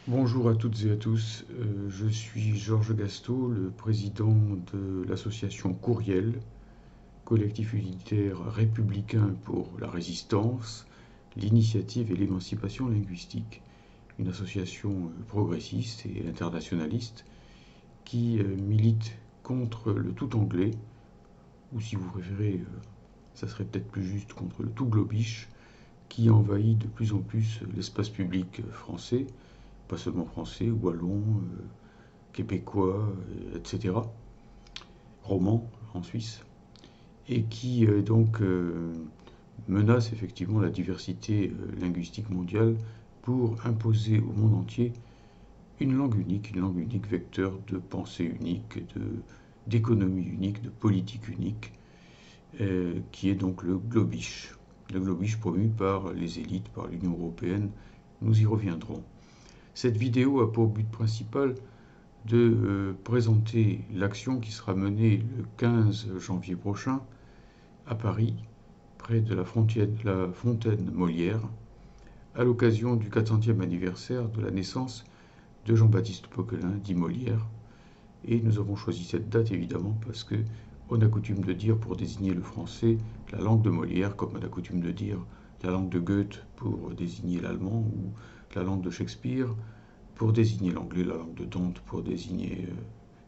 Bonjour à toutes et à tous, je suis Georges Gastaud, le président de l'association Courriel, collectif unitaire républicain pour la résistance, l'initiative et l'émancipation linguistique, une association progressiste et internationaliste qui milite contre le tout anglais, ou si vous préférez, ça serait peut-être plus juste contre le tout globish, qui envahit de plus en plus l'espace public français, pas seulement français, wallon, québécois, etc., romans en Suisse, et qui menace effectivement la diversité linguistique mondiale pour imposer au monde entier une langue unique vecteur de pensée unique, d'économie unique, de politique unique, qui est donc le globish. Le globish promu par les élites, par l'Union européenne, nous y reviendrons. Cette vidéo a pour but principal de présenter l'action qui sera menée le 15 janvier prochain à Paris, près de la fontaine Molière, à l'occasion du 400e anniversaire de la naissance de Jean-Baptiste Poquelin, dit Molière. Et nous avons choisi cette date évidemment parce que on a coutume de dire pour désigner le français la langue de Molière, comme on a coutume de dire la langue de Goethe pour désigner l'allemand, ou la langue de Shakespeare pour désigner l'anglais, la langue de Dante pour désigner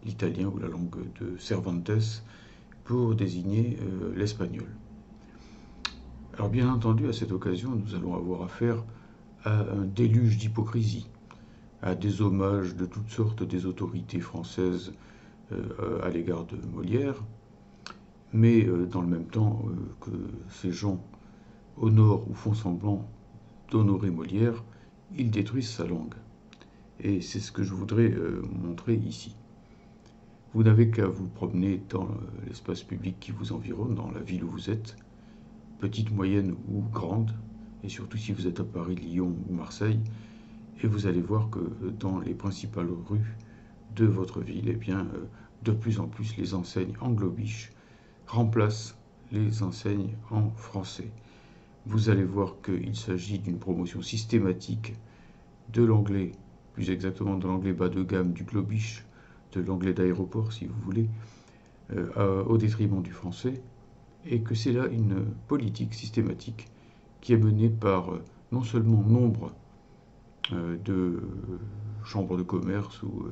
l'italien, ou la langue de Cervantes pour désigner l'espagnol. Alors bien entendu, à cette occasion, nous allons avoir affaire à un déluge d'hypocrisie, à des hommages de toutes sortes des autorités françaises à l'égard de Molière, mais dans le même temps que ces gens honorent ou font semblant d'honorer Molière, ils détruisent sa langue. Et c'est ce que je voudrais montrer ici. Vous n'avez qu'à vous promener dans l'espace public qui vous environne, dans la ville où vous êtes, petite, moyenne ou grande, et surtout si vous êtes à Paris, Lyon ou Marseille, et vous allez voir que dans les principales rues de votre ville, eh bien, de plus en plus les enseignes anglo-biches remplacent les enseignes en français. Vous allez voir qu'il s'agit d'une promotion systématique de l'anglais, plus exactement de l'anglais bas de gamme, du globish, de l'anglais d'aéroport si vous voulez, au détriment du français, et que c'est là une politique systématique qui est menée par non seulement nombre de chambres de commerce ou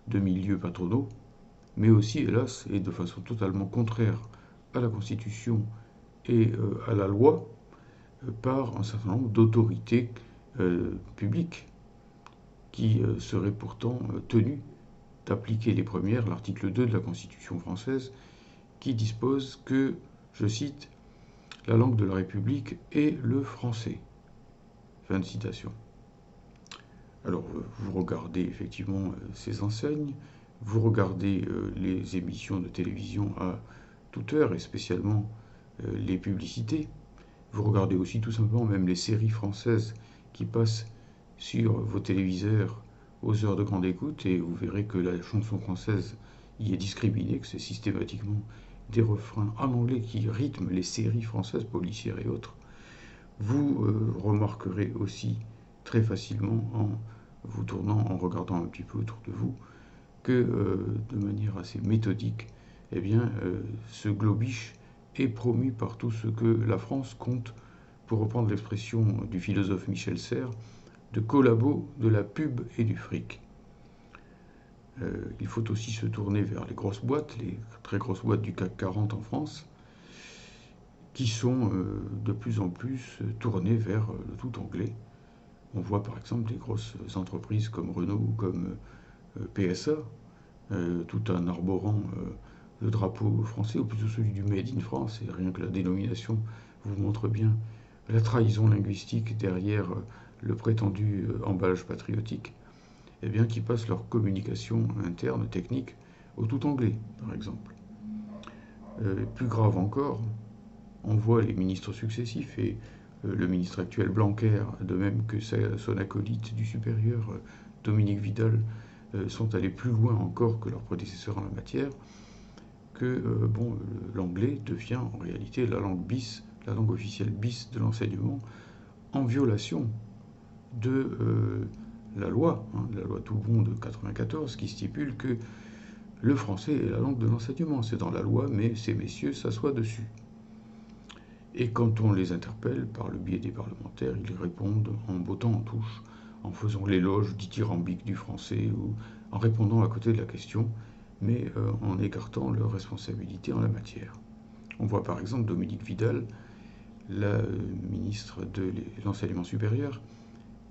de milieux patronaux, mais aussi, hélas, et de façon totalement contraire à la Constitution et à la loi, par un certain nombre d'autorités publiques qui seraient pourtant tenues d'appliquer les premières, l'article 2 de la Constitution française, qui dispose que, je cite, la langue de la République est le français. Fin de citation. Alors, vous regardez effectivement ces enseignes, vous regardez les émissions de télévision à toute heure, et spécialement les publicités. Vous regardez aussi tout simplement même les séries françaises qui passent sur vos téléviseurs aux heures de grande écoute, et vous verrez que la chanson française y est discriminée, que c'est systématiquement des refrains en anglais qui rythment les séries françaises, policières et autres. Vous remarquerez aussi très facilement en vous tournant, en regardant un petit peu autour de vous, que de manière assez méthodique, eh bien, ce globish est promu par tout ce que la France compte, pour reprendre l'expression du philosophe Michel Serres, de collabos, de la pub et du fric. Il faut aussi se tourner vers les grosses boîtes, les très grosses boîtes du CAC 40 en France, qui sont de plus en plus tournées vers le tout anglais. On voit par exemple des grosses entreprises comme Renault ou comme PSA, tout en arborant le drapeau français, ou plutôt celui du Made in France, et rien que la dénomination vous montre bien la trahison linguistique derrière le prétendu emballage patriotique, eh bien, qui passent leur communication interne, technique, au tout anglais, par exemple. Plus grave encore, on voit les ministres successifs, et le ministre actuel Blanquer, de même que son acolyte du supérieur, Dominique Vidal, sont allés plus loin encore que leurs prédécesseurs en la matière, que l'anglais devient en réalité la langue bis, la langue officielle bis de l'enseignement, en violation de la loi Toubon de 94, qui stipule que le français est la langue de l'enseignement. C'est dans la loi, mais ces messieurs s'assoient dessus. Et quand on les interpelle par le biais des parlementaires, ils répondent en bottant en touche, en faisant l'éloge dithyrambique du français ou en répondant à côté de la question, mais en écartant leurs responsabilités en la matière. On voit par exemple Dominique Vidal, la ministre de l'enseignement supérieur,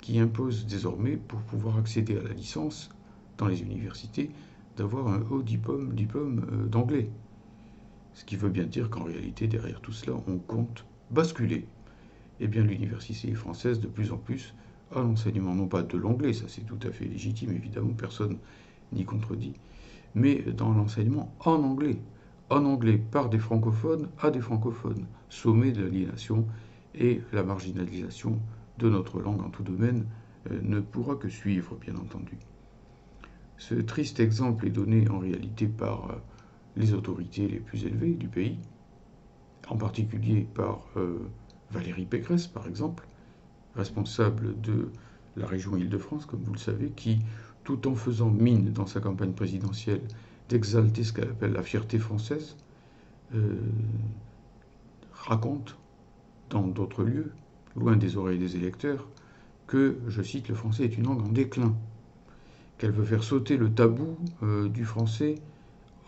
qui impose désormais, pour pouvoir accéder à la licence dans les universités, d'avoir un haut diplôme d'anglais. Ce qui veut bien dire qu'en réalité, derrière tout cela, on compte basculer l'université française de plus en plus à l'enseignement, non pas de l'anglais, ça c'est tout à fait légitime, évidemment, personne n'y contredit, mais dans l'enseignement en anglais par des francophones à des francophones, sommet de l'aliénation et la marginalisation de notre langue en tout domaine ne pourra que suivre, bien entendu. Ce triste exemple est donné en réalité par les autorités les plus élevées du pays, en particulier par Valérie Pécresse, par exemple, responsable de la région Île-de-France, comme vous le savez, qui, tout en faisant mine dans sa campagne présidentielle d'exalter ce qu'elle appelle la fierté française, raconte dans d'autres lieux, loin des oreilles des électeurs, que, je cite, le français est une langue en déclin, qu'elle veut faire sauter le tabou du français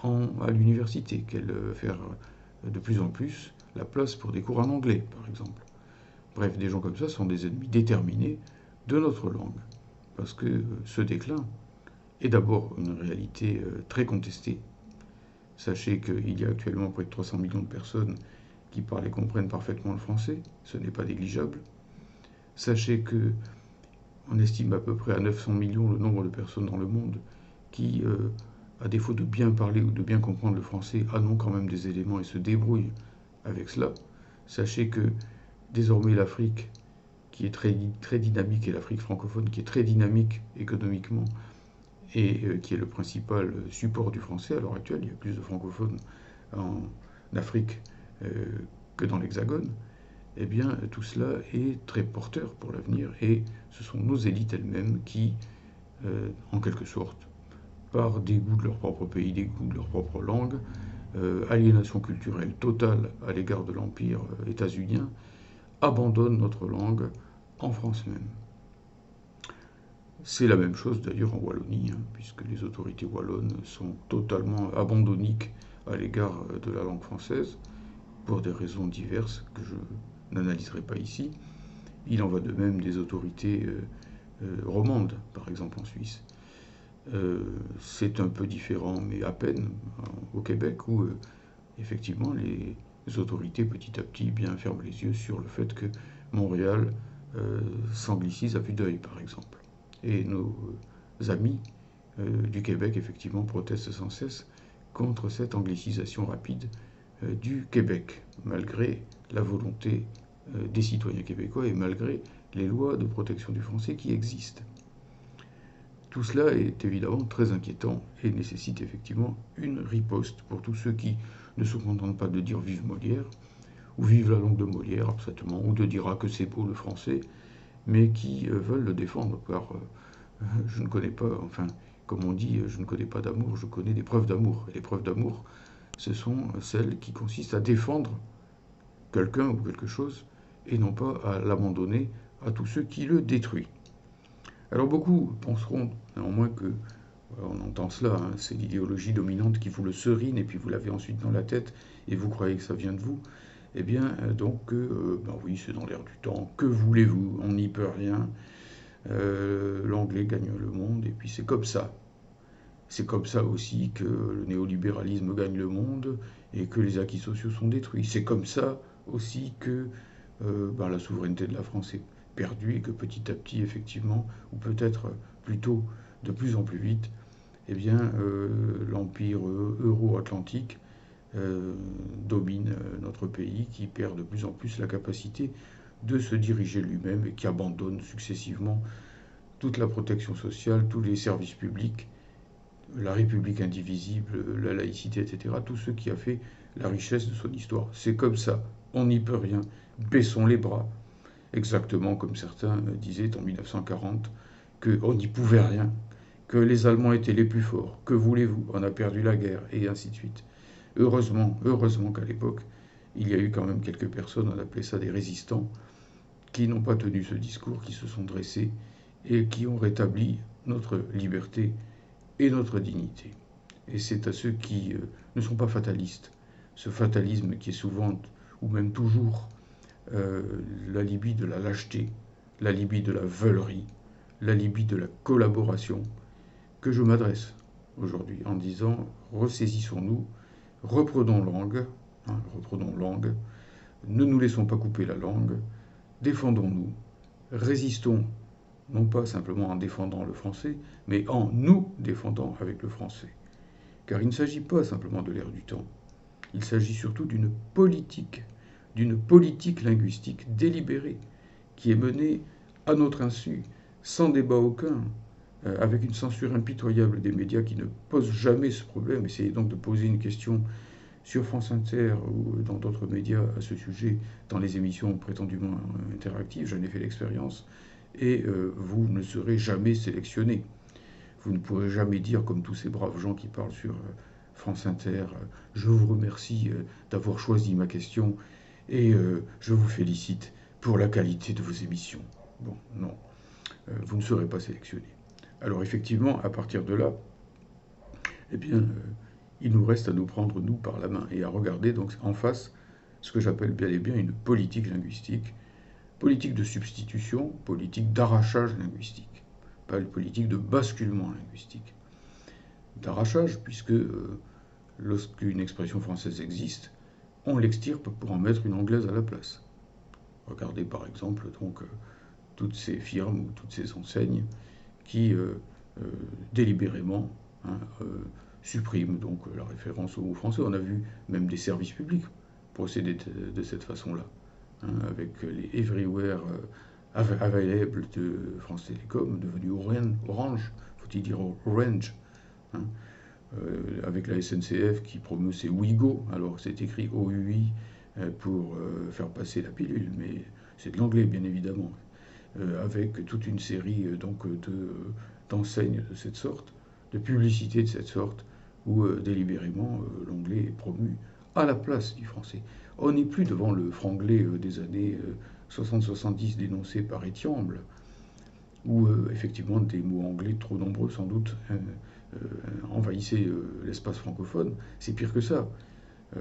à l'université, qu'elle veut faire de plus en plus la place pour des cours en anglais, par exemple. Bref, des gens comme ça sont des ennemis déterminés de notre langue, parce que ce déclin est d'abord une réalité très contestée. Sachez qu'il y a actuellement près de 300 millions de personnes qui parlent et comprennent parfaitement le français, ce n'est pas négligeable. Sachez que on estime à peu près à 900 millions le nombre de personnes dans le monde qui, à défaut de bien parler ou de bien comprendre le français, en ont quand même des éléments et se débrouillent avec cela. Sachez que désormais l'Afrique, qui est très dynamique, et l'Afrique francophone, qui est très dynamique économiquement, et qui est le principal support du français à l'heure actuelle, il y a plus de francophones en Afrique que dans l'Hexagone, eh bien tout cela est très porteur pour l'avenir, et ce sont nos élites elles-mêmes qui, en quelque sorte, par dégoût de leur propre pays, dégoût de leur propre langue, aliénation culturelle totale à l'égard de l'Empire états-unien, abandonnent notre langue en France même. C'est la même chose d'ailleurs en Wallonie, puisque les autorités wallonnes sont totalement abandonniques à l'égard de la langue française, pour des raisons diverses que je n'analyserai pas ici. Il en va de même des autorités romandes, par exemple en Suisse. C'est un peu différent, mais à peine, au Québec, où effectivement les autorités petit à petit ferment les yeux sur le fait que Montréal s'anglicise à vue d'œil, par exemple. Et nos amis du Québec, effectivement, protestent sans cesse contre cette anglicisation rapide du Québec, malgré la volonté des citoyens québécois et malgré les lois de protection du français qui existent. Tout cela est évidemment très inquiétant et nécessite effectivement une riposte pour tous ceux qui ne se contentent pas de dire vive Molière, ou vive la langue de Molière absolument, ou de dire que c'est beau le français, mais qui veulent le défendre, car je ne connais pas, enfin, comme on dit, je ne connais pas d'amour, je connais des preuves d'amour. Et les preuves d'amour, ce sont celles qui consistent à défendre quelqu'un ou quelque chose, et non pas à l'abandonner à tous ceux qui le détruisent. Alors beaucoup penseront néanmoins que, on entend cela, c'est l'idéologie dominante qui vous le serine, et puis vous l'avez ensuite dans la tête, et vous croyez que ça vient de vous. Eh bien, donc, oui, c'est dans l'air du temps. Que voulez-vous? On n'y peut rien. L'anglais gagne le monde, et puis c'est comme ça. C'est comme ça aussi que le néolibéralisme gagne le monde, et que les acquis sociaux sont détruits. C'est comme ça aussi que la souveraineté de la France est perdue, et que petit à petit, effectivement, ou peut-être plutôt de plus en plus vite, eh bien, l'empire euro-atlantique domine notre pays, qui perd de plus en plus la capacité de se diriger lui-même et qui abandonne successivement toute la protection sociale, tous les services publics, la République indivisible, la laïcité, etc. Tout ce qui a fait la richesse de son histoire. C'est comme ça, on n'y peut rien. Baissons les bras. Exactement comme certains disaient en 1940 qu'on n'y pouvait rien, que les Allemands étaient les plus forts, que voulez-vous, on a perdu la guerre, et ainsi de suite. Heureusement qu'à l'époque, il y a eu quand même quelques personnes, on appelait ça des résistants, qui n'ont pas tenu ce discours, qui se sont dressés et qui ont rétabli notre liberté et notre dignité. Et c'est à ceux qui ne sont pas fatalistes, ce fatalisme qui est souvent, ou même toujours, l'alibi de la lâcheté, l'alibi de la veulerie, l'alibi de la collaboration, que je m'adresse aujourd'hui en disant ressaisissons-nous, reprenons langue, ne nous laissons pas couper la langue, défendons-nous, résistons, non pas simplement en défendant le français, mais en nous défendant avec le français. Car il ne s'agit pas simplement de l'air du temps, il s'agit surtout d'une politique linguistique délibérée, qui est menée à notre insu, sans débat aucun, avec une censure impitoyable des médias qui ne posent jamais ce problème. Essayez donc de poser une question sur France Inter ou dans d'autres médias à ce sujet, dans les émissions prétendument interactives, j'en ai fait l'expérience, et vous ne serez jamais sélectionné. Vous ne pourrez jamais dire, comme tous ces braves gens qui parlent sur France Inter, je vous remercie d'avoir choisi ma question et je vous félicite pour la qualité de vos émissions. Bon, non, vous ne serez pas sélectionné. Alors effectivement, à partir de là, eh bien, il nous reste à nous prendre, nous, par la main et à regarder donc en face ce que j'appelle bel et bien une politique linguistique, politique de substitution, politique d'arrachage linguistique, pas une politique de basculement linguistique. D'arrachage, puisque lorsqu'une expression française existe, on l'extirpe pour en mettre une anglaise à la place. Regardez par exemple donc toutes ces firmes ou toutes ces enseignes qui délibérément suppriment donc la référence au mot français. On a vu même des services publics procéder de cette façon-là, avec les Everywhere Available de France Télécom, devenu Orange, faut-il dire Orange, avec la SNCF qui promeut ses Ouigo, alors c'est écrit OUI pour faire passer la pilule, mais c'est de l'anglais bien évidemment, avec toute une série donc d'enseignes de cette sorte, de publicités de cette sorte, où délibérément l'anglais est promu à la place du français. On n'est plus devant le franglais des années 60-70 dénoncé par Étiamble, où effectivement des mots anglais trop nombreux sans doute envahissaient l'espace francophone. C'est pire que ça.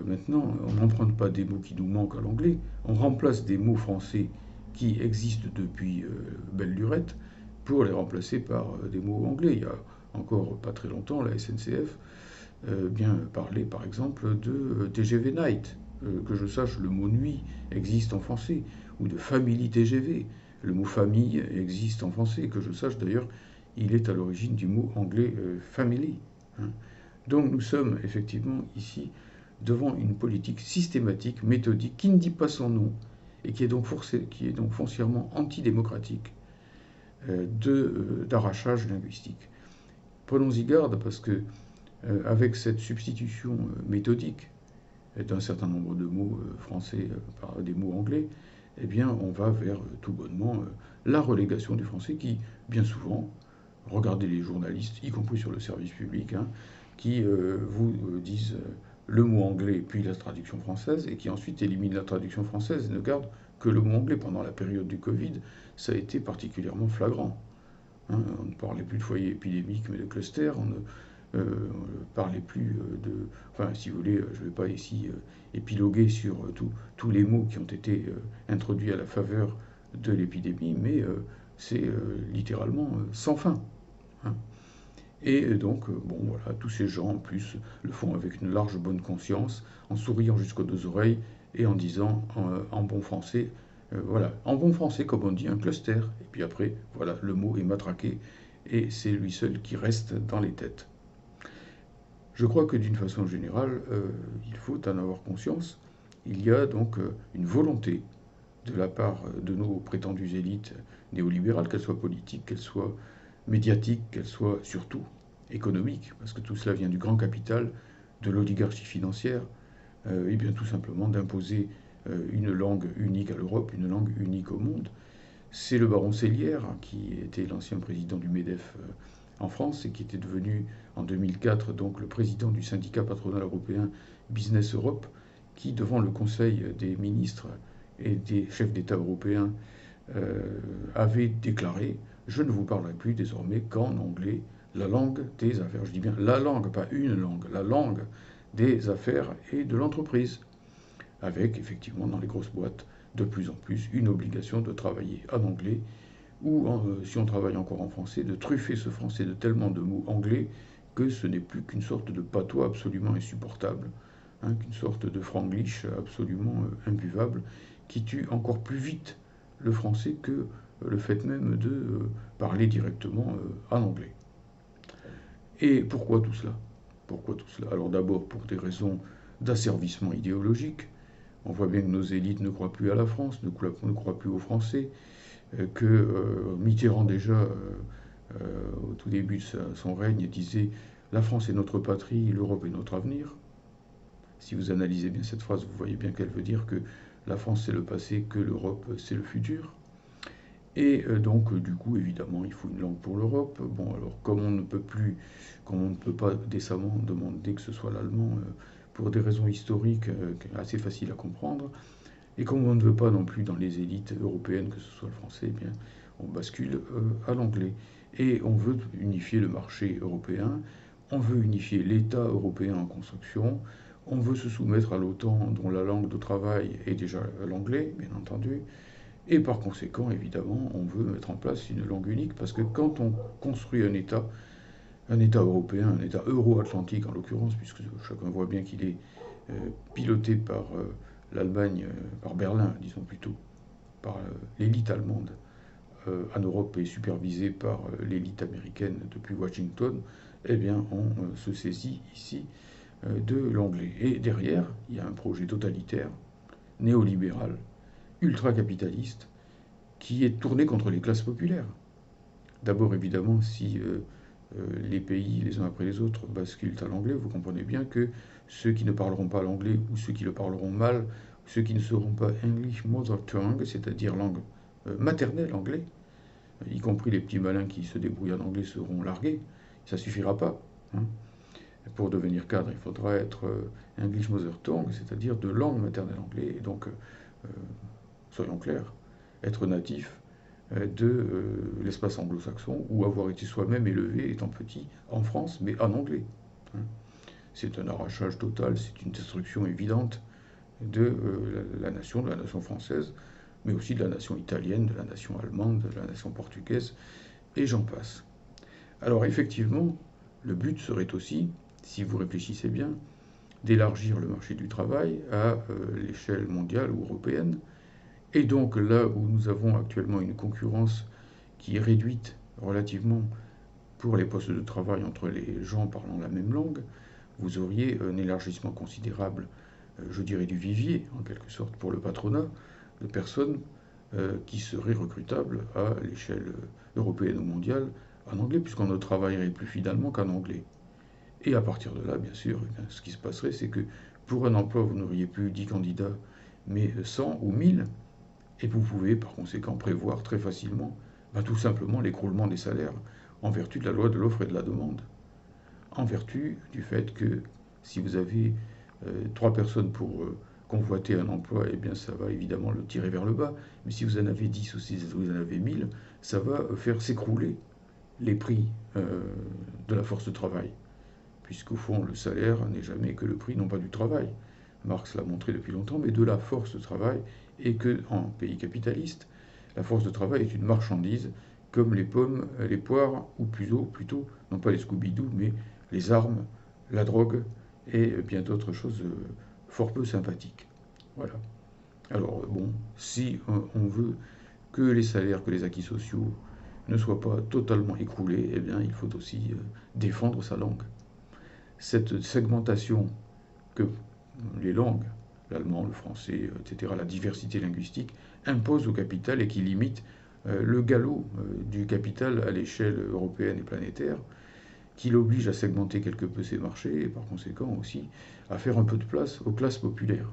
Maintenant, on n'emprunte pas des mots qui nous manquent à l'anglais, on remplace des mots français qui existent depuis belle lurette pour les remplacer par des mots anglais. Il y a encore pas très longtemps, la SNCF bien parlait par exemple de TGV Night. Que je sache, le mot nuit existe en français, ou de Family TGV. Le mot famille existe en français. Que je sache d'ailleurs, il est à l'origine du mot anglais family. Donc nous sommes effectivement ici devant une politique systématique, méthodique, qui ne dit pas son nom, et qui est donc foncièrement antidémocratique, d'arrachage linguistique. Prenons-y garde parce que avec cette substitution méthodique d'un certain nombre de mots français par des mots anglais, eh bien on va vers tout bonnement la relégation du français qui, bien souvent, regardez les journalistes, y compris sur le service public, qui vous disent le mot anglais puis la traduction française, et qui ensuite éliminent la traduction française et ne gardent que le mot anglais. Pendant la période du Covid, ça a été particulièrement flagrant. On ne parlait plus de foyer épidémique, mais de cluster. On ne parlait plus de... Enfin, si vous voulez, je ne vais pas ici épiloguer sur tous les mots qui ont été introduits à la faveur de l'épidémie, mais c'est littéralement sans fin. Et donc, bon, voilà, tous ces gens, en plus, le font avec une large bonne conscience, en souriant jusqu'aux deux oreilles et en disant en bon français, voilà, en bon français, comme on dit, un cluster. Et puis après, voilà, le mot est matraqué et c'est lui seul qui reste dans les têtes. Je crois que d'une façon générale, il faut en avoir conscience. Il y a donc une volonté de la part de nos prétendues élites néolibérales, qu'elles soient politiques, qu'elles soient médiatiques, qu'elles soient surtout économiques, parce que tout cela vient du grand capital, de l'oligarchie financière, et bien tout simplement d'imposer une langue unique à l'Europe, une langue unique au monde, C'est le baron Sellière, qui était l'ancien président du MEDEF en France et qui était devenu en 2004 donc le président du syndicat patronal européen Business Europe, qui devant le Conseil des ministres et des chefs d'État européens avait déclaré: je ne vous parlerai plus désormais qu'en anglais, la langue des affaires. Je dis bien la langue, pas une langue, la langue des affaires et de l'entreprise, avec effectivement dans les grosses boîtes de plus en plus une obligation de travailler en anglais, ou si on travaille encore en français, de truffer ce français de tellement de mots anglais que ce n'est plus qu'une sorte de patois absolument insupportable, hein, qu'une sorte de franglish absolument imbuvable, qui tue encore plus vite le français que le fait même de parler directement en anglais. Et pourquoi tout cela? Pourquoi tout cela? Alors d'abord pour des raisons d'asservissement idéologique. On voit bien que nos élites ne croient plus à la France, ne croient plus aux Français, que Mitterrand déjà, au tout début de son règne, disait « La France est notre patrie, l'Europe est notre avenir ». Si vous analysez bien cette phrase, vous voyez bien qu'elle veut dire que la France c'est le passé, que l'Europe c'est le futur. Et donc, du coup, évidemment, il faut une langue pour l'Europe. Bon, alors, comme on ne peut pas décemment demander que ce soit l'allemand pour des raisons historiques assez faciles à comprendre, et comme on ne veut pas non plus dans les élites européennes que ce soit le français, eh bien, on bascule à l'anglais. Et on veut unifier le marché européen, on veut unifier l'État européen en construction, on veut se soumettre à l'OTAN dont la langue de travail est déjà l'anglais, bien entendu. Et par conséquent, évidemment, on veut mettre en place une langue unique, parce que quand on construit un État européen, un État euro-atlantique en l'occurrence, puisque chacun voit bien qu'il est piloté par l'Allemagne, par Berlin, disons plutôt, par l'élite allemande en Europe et supervisée par l'élite américaine depuis Washington, eh bien, on se saisit ici de l'anglais. Et derrière, il y a un projet totalitaire, néolibéral, ultra-capitaliste, qui est tourné contre les classes populaires. D'abord, évidemment, si les pays, les uns après les autres, basculent à l'anglais, vous comprenez bien que ceux qui ne parleront pas l'anglais, ou ceux qui le parleront mal, ceux qui ne seront pas English Mother Tongue, c'est-à-dire langue maternelle anglais, y compris les petits malins qui se débrouillent en anglais, seront largués. Ça ne suffira pas. Hein. Pour devenir cadre, il faudra être English Mother Tongue, c'est-à-dire de langue maternelle anglais. Et donc, soyons clairs, être natif de l'espace anglo-saxon, ou avoir été soi-même élevé étant petit en France, mais en anglais. Hein. C'est un arrachage total, c'est une destruction évidente de la nation française, mais aussi de la nation italienne, de la nation allemande, de la nation portugaise, et j'en passe. Alors effectivement, le but serait aussi, si vous réfléchissez bien, d'élargir le marché du travail à l'échelle mondiale ou européenne. Et donc là où nous avons actuellement une concurrence qui est réduite relativement pour les postes de travail entre les gens parlant la même langue, vous auriez un élargissement considérable, je dirais, du vivier, en quelque sorte, pour le patronat, de personnes qui seraient recrutables à l'échelle européenne ou mondiale en anglais, puisqu'on ne travaillerait plus finalement qu'en anglais. Et à partir de là, bien sûr, ce qui se passerait, c'est que pour un emploi, vous n'auriez plus 10 candidats, mais 100 ou 1000, et vous pouvez par conséquent prévoir très facilement tout simplement l'écroulement des salaires en vertu de la loi de l'offre et de la demande. En vertu du fait que si vous avez 3 personnes pour convoiter un emploi, eh bien ça va évidemment le tirer vers le bas. Mais si vous en avez 10 ou si vous en avez 1000, ça va faire s'écrouler les prix de la force de travail. Puisqu'au fond, le salaire n'est jamais que le prix, non pas du travail, Marx l'a montré depuis longtemps, mais de la force de travail, et que en pays capitaliste, la force de travail est une marchandise, comme les pommes, les poires, ou plutôt, non pas les Scooby-Doo, mais les armes, la drogue, et bien d'autres choses fort peu sympathiques. Voilà. Alors bon, si on veut que les salaires, que les acquis sociaux ne soient pas totalement écroulés, eh bien il faut aussi défendre sa langue. Cette segmentation que les langues, l'allemand, le français, etc., la diversité linguistique, impose au capital et qui limite le galop du capital à l'échelle européenne et planétaire, qui l'oblige à segmenter quelque peu ses marchés et par conséquent aussi à faire un peu de place aux classes populaires.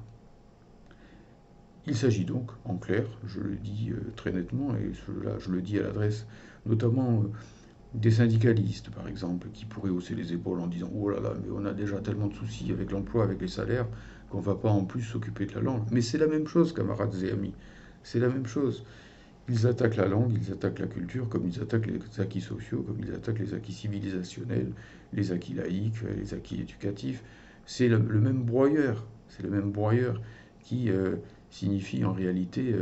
Il s'agit donc, en clair, je le dis très nettement, et là je le dis à l'adresse notamment des syndicalistes, par exemple, qui pourraient hausser les épaules en disant oh là là, mais on a déjà tellement de soucis avec l'emploi, avec les salaires, qu'on ne va pas en plus s'occuper de la langue. Mais c'est la même chose, camarades et amis. C'est la même chose. Ils attaquent la langue, ils attaquent la culture, comme ils attaquent les acquis sociaux, comme ils attaquent les acquis civilisationnels, les acquis laïques, les acquis éducatifs. C'est le même broyeur. C'est le même broyeur qui signifie en réalité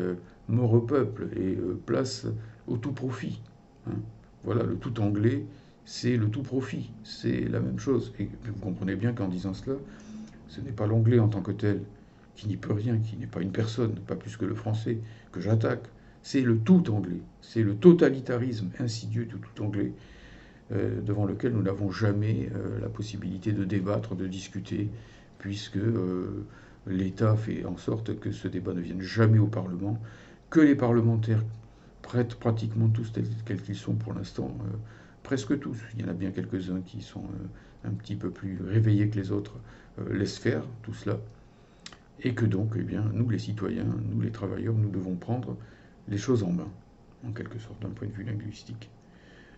mort au peuple et place au tout profit. Hein. Voilà, le tout anglais, c'est le tout profit. C'est la même chose. Et vous comprenez bien qu'en disant cela, ce n'est pas l'anglais en tant que tel qui n'y peut rien, qui n'est pas une personne, pas plus que le français, que j'attaque. C'est le tout anglais. C'est le totalitarisme insidieux du tout anglais devant lequel nous n'avons jamais la possibilité de débattre, de discuter, puisque l'État fait en sorte que ce débat ne vienne jamais au Parlement, que les parlementaires prêtent pratiquement tous tels qu'ils sont pour l'instant, presque tous. Il y en a bien quelques-uns qui sont un petit peu plus réveillés que les autres, laissent faire tout cela. Et que donc, eh bien, nous les citoyens, nous les travailleurs, nous devons prendre les choses en main, en quelque sorte, d'un point de vue linguistique.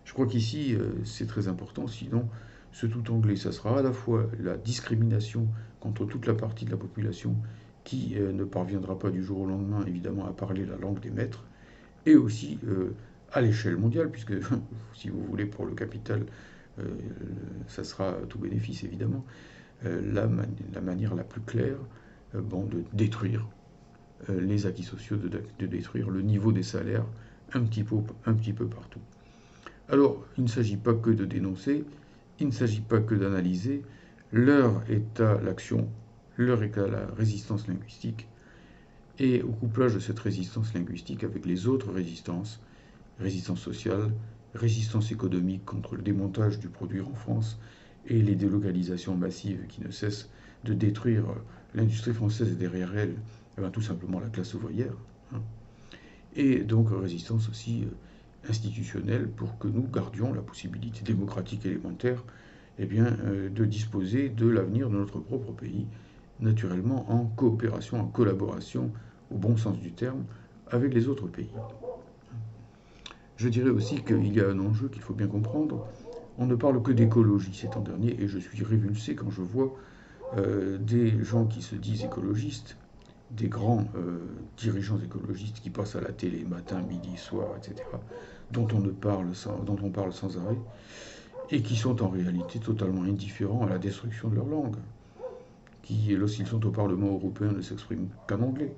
Je crois qu'ici, c'est très important, sinon, ce tout anglais, ça sera à la fois la discrimination contre toute la partie de la population qui ne parviendra pas du jour au lendemain, évidemment, à parler la langue des maîtres, et aussi à l'échelle mondiale, puisque, si vous voulez, pour le capital, ça sera tout bénéfice, évidemment, la manière la plus claire de détruire les acquis sociaux, de détruire le niveau des salaires un petit peu partout. Alors, il ne s'agit pas que de dénoncer, il ne s'agit pas que d'analyser. L'heure est à l'action, l'heure est à la résistance linguistique, et au couplage de cette résistance linguistique avec les autres résistances, résistance sociale, résistance économique contre le démontage du produire en France et les délocalisations massives qui ne cessent de détruire l'industrie française et derrière elle, tout simplement la classe ouvrière. Hein. Et donc résistance aussi institutionnelle pour que nous gardions la possibilité démocratique élémentaire de disposer de l'avenir de notre propre pays, naturellement en coopération, en collaboration, au bon sens du terme, avec les autres pays. Je dirais aussi qu'il y a un enjeu qu'il faut bien comprendre. On ne parle que d'écologie ces temps derniers, et je suis révulsé quand je vois des gens qui se disent écologistes, des grands dirigeants écologistes qui passent à la télé matin, midi, soir, etc., dont on parle sans arrêt, et qui sont en réalité totalement indifférents à la destruction de leur langue, qui, lorsqu'ils sont au Parlement européen, ne s'expriment qu'en anglais,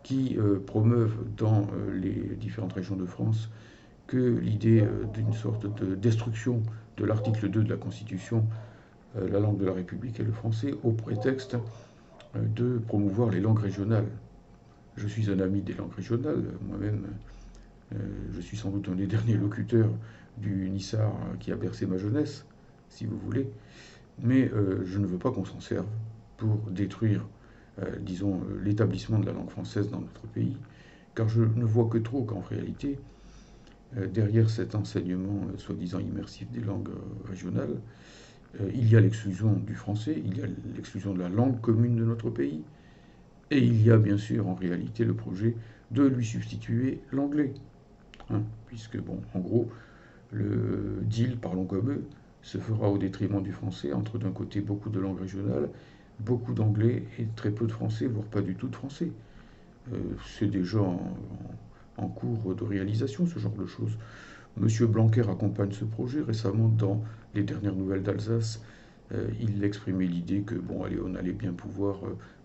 qui promeuvent dans les différentes régions de France que l'idée d'une sorte de destruction de l'article 2 de la Constitution, la langue de la République est le français, au prétexte de promouvoir les langues régionales. Je suis un ami des langues régionales, moi-même, je suis sans doute un des derniers locuteurs du Nissar qui a bercé ma jeunesse, si vous voulez, mais je ne veux pas qu'on s'en serve pour détruire, l'établissement de la langue française dans notre pays, car je ne vois que trop qu'en réalité, derrière cet enseignement soi-disant immersif des langues régionales, il y a l'exclusion du français, il y a l'exclusion de la langue commune de notre pays, et il y a bien sûr en réalité le projet de lui substituer l'anglais. Hein, puisque, en gros, le deal, parlons comme eux, se fera au détriment du français, entre d'un côté beaucoup de langues régionales, beaucoup d'anglais et très peu de français, voire pas du tout de français. C'est déjà en cours de réalisation, ce genre de choses. Monsieur Blanquer accompagne ce projet. Récemment, dans les dernières nouvelles d'Alsace, il exprimait l'idée que, on allait bien pouvoir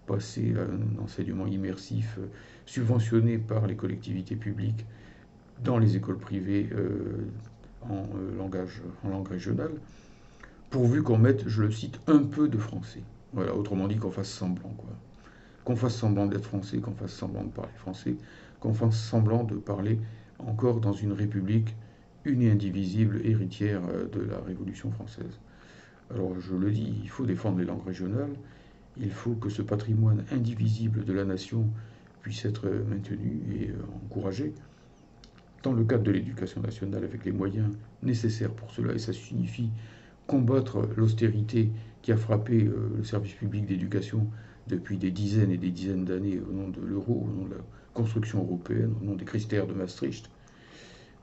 passer à un enseignement immersif subventionné par les collectivités publiques dans les écoles privées en langue régionale, pourvu qu'on mette, je le cite, un peu de français. Voilà, autrement dit qu'on fasse semblant, quoi. Qu'on fasse semblant d'être français, qu'on fasse semblant de parler français, qu'on fasse semblant de parler encore dans une république une et indivisible, héritière de la Révolution française. Alors je le dis, il faut défendre les langues régionales, il faut que ce patrimoine indivisible de la nation puisse être maintenu et encouragé dans le cadre de l'éducation nationale avec les moyens nécessaires pour cela, et ça signifie combattre l'austérité qui a frappé le service public d'éducation depuis des dizaines et des dizaines d'années au nom de l'euro, au nom de la construction européenne, au nom des critères de Maastricht.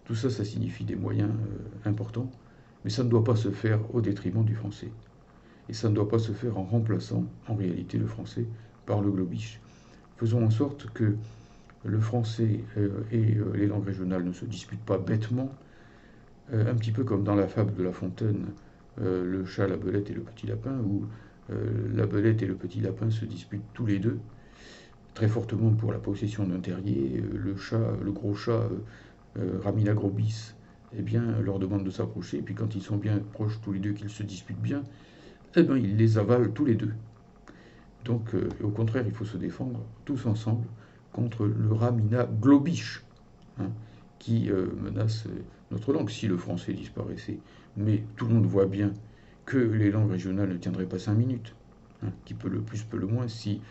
Tout ça, ça signifie des moyens importants, mais ça ne doit pas se faire au détriment du français. Et ça ne doit pas se faire en remplaçant, en réalité, le français par le globish. Faisons en sorte que le français et les langues régionales ne se disputent pas bêtement, un petit peu comme dans la fable de La Fontaine, le chat, la belette et le petit lapin, où la belette et le petit lapin se disputent tous les deux, très fortement pour la possession d'un terrier. Le gros chat, Ramina Grobis, eh bien, leur demande de s'approcher, et puis quand ils sont bien proches tous les deux, qu'ils se disputent bien, eh bien, ils les avalent tous les deux. Donc, au contraire, il faut se défendre tous ensemble contre le Ramina Globish, hein, qui menace notre langue si le français disparaissait. Mais tout le monde voit bien que les langues régionales ne tiendraient pas 5 minutes, hein, qui peut le plus, peut le moins, si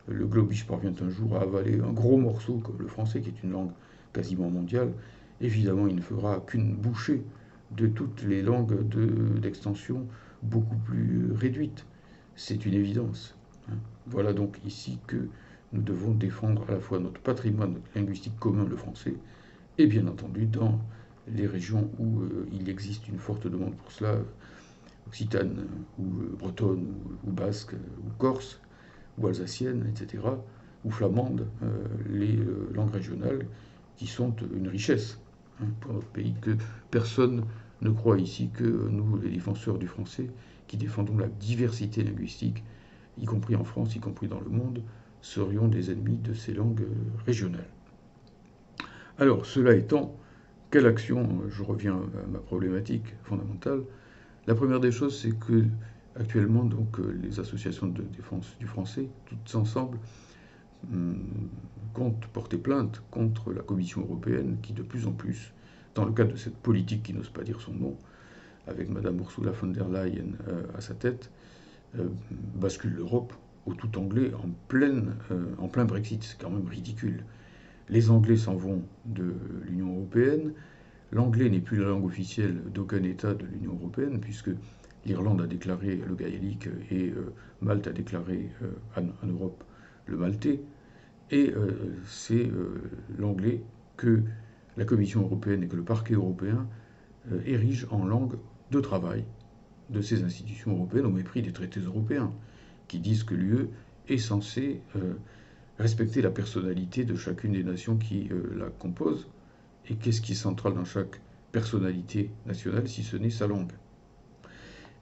le globish parvient un jour à avaler un gros morceau comme le français, qui est une langue quasiment mondiale. Évidemment, il ne fera qu'une bouchée de toutes les langues d'extension beaucoup plus réduite. C'est une évidence. Hein. Voilà donc ici que nous devons défendre à la fois notre patrimoine linguistique commun, le français, et bien entendu dans les régions où il existe une forte demande pour cela, occitane ou bretonne ou basque ou corse ou alsacienne, etc., ou flamande, les langues régionales qui sont une richesse, hein, pour notre pays, que personne ne croit ici que nous, les défenseurs du français, qui défendons la diversité linguistique, y compris en France, y compris dans le monde, serions des ennemis de ces langues régionales. Alors, cela étant, quelle action, je reviens à ma problématique fondamentale. La première des choses, c'est que actuellement, donc, les associations de défense du français, toutes ensemble, comptent porter plainte contre la Commission européenne, qui de plus en plus, dans le cadre de cette politique qui n'ose pas dire son nom, avec Madame Ursula von der Leyen à sa tête, bascule l'Europe au tout anglais en plein Brexit. C'est quand même ridicule. Les Anglais s'en vont de l'Union européenne. L'anglais n'est plus la langue officielle d'aucun État de l'Union européenne, puisque l'Irlande a déclaré le gaélique et Malte a déclaré en Europe le maltais. Et c'est l'anglais que la Commission européenne et que le parquet européen érigent en langue de travail de ces institutions européennes, au mépris des traités européens, qui disent que l'UE est censée respecter la personnalité de chacune des nations qui la composent. Et qu'est-ce qui est central dans chaque personnalité nationale, si ce n'est sa langue?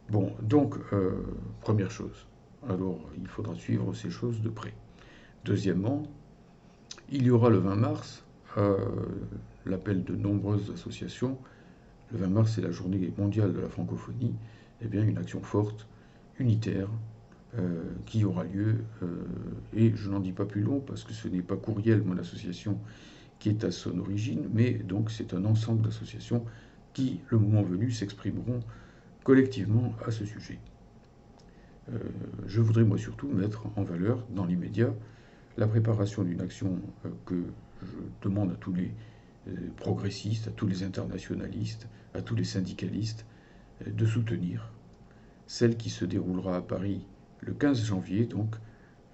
Bon, donc, première chose. Alors, il faudra suivre ces choses de près. Deuxièmement, il y aura le 20 mars, l'appel de nombreuses associations. Le 20 mars, c'est la journée mondiale de la francophonie. Eh bien, une action forte, unitaire, qui aura lieu. Et je n'en dis pas plus long, parce que ce n'est pas Courriel, mon association, qui est à son origine, mais donc c'est un ensemble d'associations qui, le moment venu, s'exprimeront collectivement à ce sujet. Je voudrais moi surtout mettre en valeur, dans l'immédiat, la préparation d'une action que je demande à tous les progressistes, à tous les internationalistes, à tous les syndicalistes de soutenir, celle qui se déroulera à Paris le 15 janvier, donc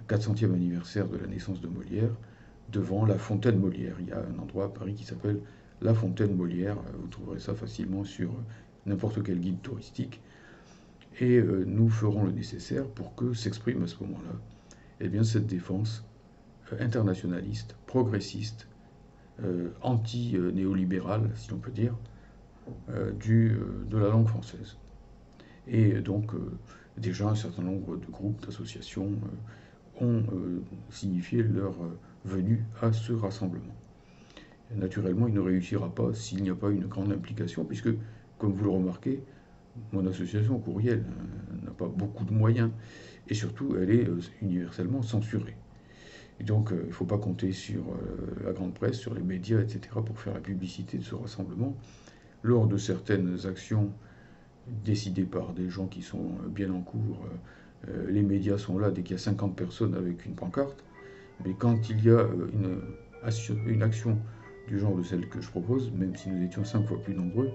le 400e anniversaire de la naissance de Molière, devant la Fontaine Molière. Il y a un endroit à Paris qui s'appelle la Fontaine Molière. Vous trouverez ça facilement sur n'importe quel guide touristique. Et nous ferons le nécessaire pour que s'exprime à ce moment-là, eh bien, cette défense internationaliste, progressiste, anti-néolibérale, si l'on peut dire, de la langue française. Et donc, déjà, un certain nombre de groupes, d'associations ont signifié leur venue à ce rassemblement. Et naturellement, il ne réussira pas s'il n'y a pas une grande implication, puisque, comme vous le remarquez, mon association Courriel n'a pas beaucoup de moyens, et surtout, elle est universellement censurée. Et donc, il ne faut pas compter sur la grande presse, sur les médias, etc., pour faire la publicité de ce rassemblement. Lors de certaines actions décidées par des gens qui sont bien en cours, les médias sont là dès qu'il y a 50 personnes avec une pancarte. Mais quand il y a une action du genre de celle que je propose, même si nous étions 5 fois plus nombreux.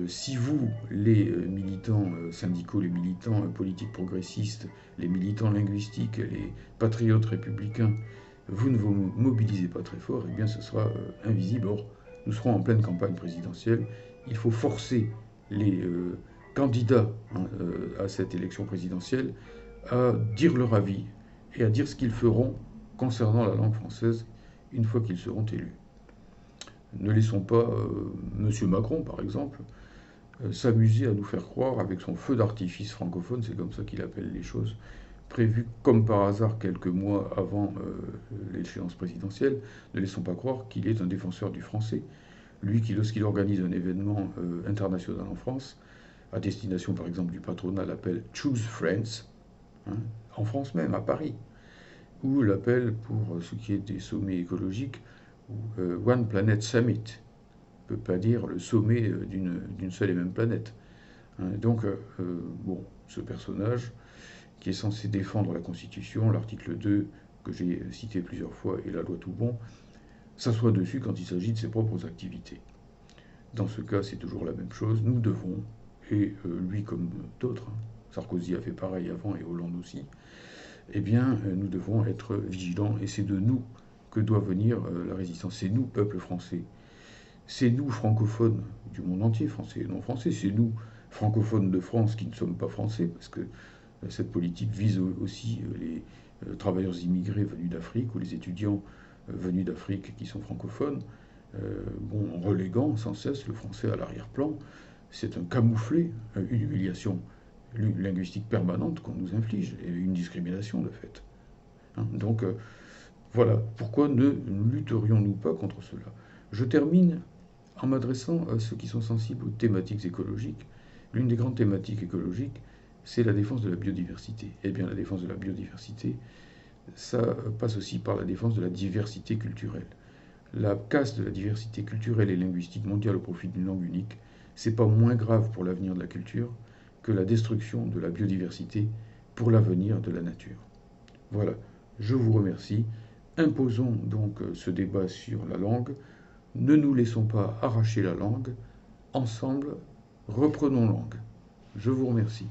Si vous, les militants syndicaux, les militants politiques progressistes, les militants linguistiques, les patriotes républicains, vous ne vous mobilisez pas très fort, eh bien ce sera invisible. Or, nous serons en pleine campagne présidentielle. Il faut forcer les candidats à cette élection présidentielle à dire leur avis et à dire ce qu'ils feront concernant la langue française une fois qu'ils seront élus. Ne laissons pas M. Macron, par exemple, s'amuser à nous faire croire, avec son feu d'artifice francophone, c'est comme ça qu'il appelle les choses, prévu comme par hasard quelques mois avant l'échéance présidentielle, ne laissons pas croire qu'il est un défenseur du français. Lui qui, lorsqu'il organise un événement international en France, à destination par exemple du patronat, l'appelle Choose Friends, hein, en France même, à Paris, ou l'appelle, pour ce qui est des sommets écologiques, One Planet Summit. On ne peut pas dire le sommet d'une seule et même planète. Hein. Donc, bon, ce personnage qui est censé défendre la Constitution, l'article 2, que j'ai cité plusieurs fois, et la loi Toubon, s'assoit dessus quand il s'agit de ses propres activités. Dans ce cas, c'est toujours la même chose. Nous devons, et lui comme d'autres, hein, Sarkozy a fait pareil avant et Hollande aussi, eh bien, nous devons être vigilants, et c'est de nous que doit venir la résistance. C'est nous, peuple français. C'est nous, francophones du monde entier, français et non français. C'est nous, francophones de France, qui ne sommes pas français, parce que cette politique vise aussi les travailleurs immigrés venus d'Afrique ou les étudiants venus d'Afrique qui sont francophones, bon, en reléguant sans cesse le français à l'arrière-plan. C'est un camouflet, une humiliation linguistique permanente qu'on nous inflige, et une discrimination de fait. Hein, donc voilà, pourquoi ne lutterions-nous pas contre cela? Je termine en m'adressant à ceux qui sont sensibles aux thématiques écologiques. L'une des grandes thématiques écologiques, c'est la défense de la biodiversité. Eh bien, la défense de la biodiversité, ça passe aussi par la défense de la diversité culturelle. La casse de la diversité culturelle et linguistique mondiale au profit d'une langue unique, c'est pas moins grave pour l'avenir de la culture que la destruction de la biodiversité pour l'avenir de la nature. Voilà, je vous remercie. Imposons donc ce débat sur la langue. Ne nous laissons pas arracher la langue. Ensemble, reprenons langue. Je vous remercie.